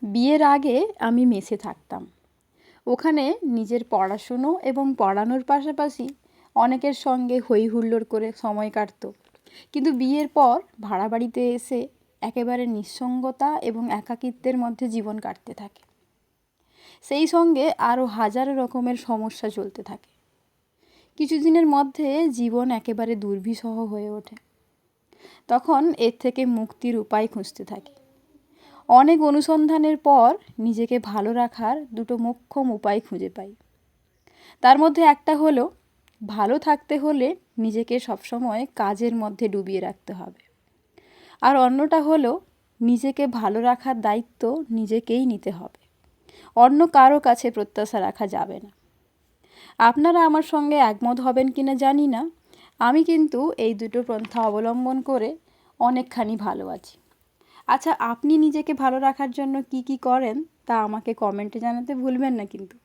বিয়ের আগে আমি মেসে থাকতাম। ওখানে নিজের পড়াশুনো এবং পড়ানোর পাশাপাশি অনেকের সঙ্গে হই হুল্লোড় করে সময় কাটতো। কিন্তু বিয়ের পর ভাড়া বাড়িতে এসে একেবারে নিঃসঙ্গতা এবং একাকিত্বের মধ্যে জীবন কাটতে থাকে। সেই সঙ্গে আরও হাজারো রকমের সমস্যা চলতে থাকে। কিছুদিনের মধ্যে জীবন একেবারে দুর্বিষহ হয়ে ওঠে। তখন এর থেকে মুক্তির উপায় খুঁজতে থাকি। অনেক অনুসন্ধানের পর নিজেকে ভালো রাখার দুটো মোক্ষম উপায় খুঁজে পাই। তার মধ্যে একটা হলো, ভালো থাকতে হলে নিজেকে সবসময় কাজের মধ্যে ডুবিয়ে রাখতে হবে। আর অন্যটা হলো, নিজেকে ভালো রাখার দায়িত্ব নিজেকেই নিতে হবে, অন্য কারো কাছে প্রত্যাশা রাখা যাবে না। আপনারা আমার সঙ্গে একমত হবেন কিনা জানি না, আমি কিন্তু এই দুটো পন্থা অবলম্বন করে অনেকখানি ভালো আছি। আচ্ছা, আপনি নিজেকে ভালো রাখার জন্য কি কি করেন তা আমাকে কমেন্টে জানাতে ভুলবেন না কিন্তু।